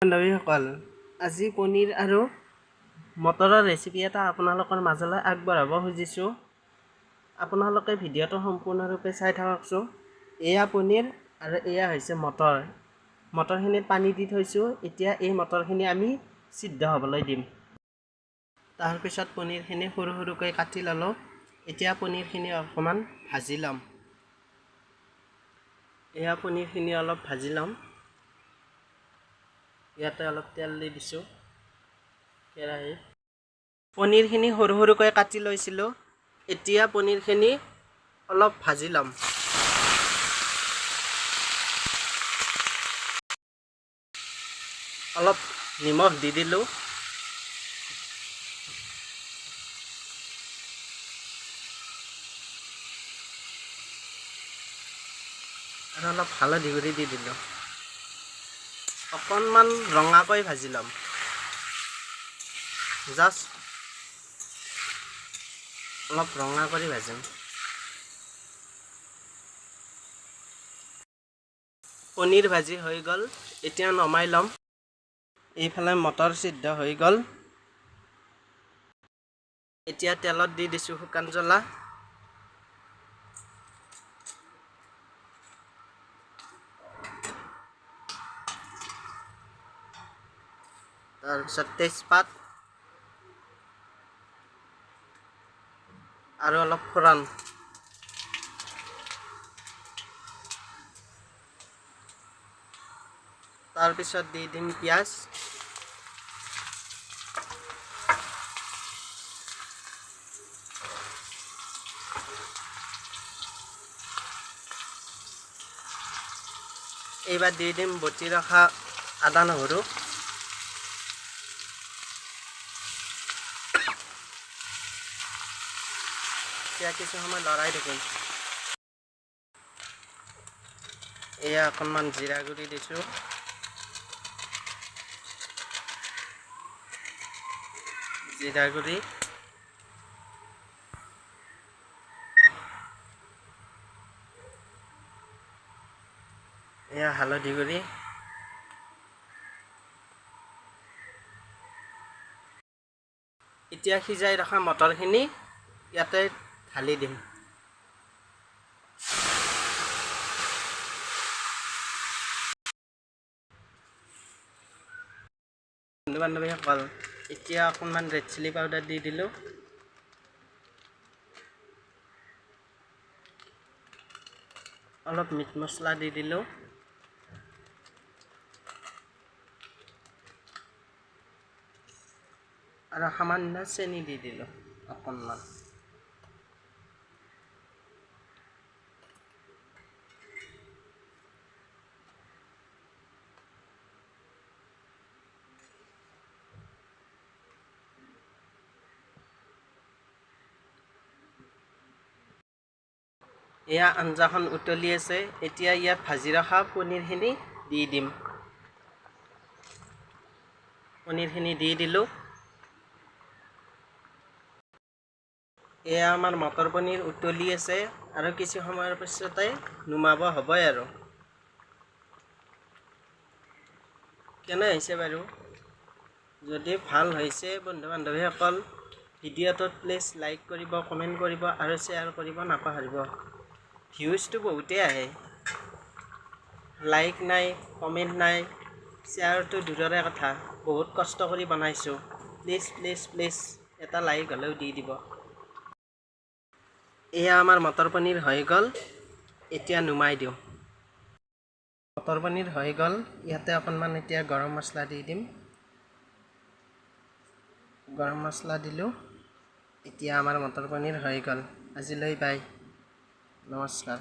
বান্ধৱীসকল, আজি পনীৰ আৰু মটৰৰ ৰেচিপি এটা আপোনালোকৰ মাজলৈ আগবঢ়াব খুজিছোঁ। আপোনালোকে ভিডিঅ'টো সম্পূৰ্ণৰূপে চাই থাককচোন। এয়া পনীৰ আৰু এয়া হৈছে মটৰ। মটৰখিনিত পানী দি থৈছোঁ। এতিয়া এই মটৰখিনি আমি সিদ্ধ হ'বলৈ দিম। তাৰপিছত পনীৰখিনি সৰু সৰুকৈ কাটি ল'লোঁ। এতিয়া পনীৰখিনি অকণমান ভাজি ল'ম। এয়া পনীৰখিনি অলপ ভাজি ল'ম। ইয়াতে অলপ তেল দি দিছোঁ কেৰাহীত। পনীৰখিনি সৰু সৰুকৈ কাটি লৈছিলোঁ। এতিয়া পনীৰখিনি অলপ ভাজি ল'ম। অলপ নিমখ দি দিলোঁ। আৰু অলপ হালধি গুড়ি দি দিলোঁ। অকণমান ৰঙাকৈ ভাজি ল'ম। জাষ্ট অলপ ৰঙা কৰি ভাজিম। পনীৰ ভাজি হৈ গ'ল। এতিয়া নমাই ল'ম। এইফালে মটৰ সিদ্ধ হৈ গ'ল। এতিয়া তেলত দি দিছোঁ শুকান জ্বলা। তাৰপিছত তেজপাত আৰু অলপ ফোৰণ। তাৰপিছত দি দিম পিঁয়াজ। এইবাৰ দি দিম বটি ৰখা আদা নহৰু। এতিয়া কিছু সময় লৰাই থাকিম। এয়া অকণমান জিৰা গুড়ি দিছোঁ। জিৰা গুড়ি, এয়া হালধি গুড়ি, এতিয়া সিজাই ৰখা মটৰখিনি ইয়াতে ঢালি দিম। বন্ধু বান্ধৱীসকল, এতিয়া অকণমান ৰেড চিলি পাউডাৰ দি দিলোঁ। অলপ মিট মছলা দি দিলোঁ। আৰু সামান্য চেনি দি দিলোঁ অকণমান। এয়া আঞ্জাখন উতলি আছে। এতিয়া ইয়াত ভাজি ৰখা পনীৰখিনি দি দিম। পনীৰখিনি দি দিলোঁ। এয়া আমাৰ মটৰ পনীৰ উতলি আছে আৰু কিছু সময়ৰ পিছতে নুমাব হ'বই আৰু। কেনে হৈছে বাৰু? যদি ভাল হৈছে বন্ধু বান্ধৱীসকল, ভিডিঅ'টোত প্লিজ লাইক কৰিব, কমেণ্ট কৰিব আৰু শ্বেয়াৰ কৰিব নাপাহৰিব। ভিউজটো বহুতেই আহে, লাইক নাই, কমেণ্ট নাই, শ্বেয়াৰটো দূৰৰে কথা। বহুত কষ্ট কৰি বনাইছোঁ। প্লিজ প্লিজ প্লিজ এটা লাইক হ'লেও দি দিব। এয়া আমাৰ মটৰ পনীৰ হৈ গ'ল। এতিয়া নুমাই দিওঁ। মটৰ পনীৰ হৈ গ'ল। ইয়াতে অকণমান এতিয়া গৰম মছলা দি দিম। গৰম মছলা দিলোঁ। এতিয়া আমাৰ মটৰ পনীৰ হৈ গ'ল। আজিলৈ বাই, নমস্কাৰ।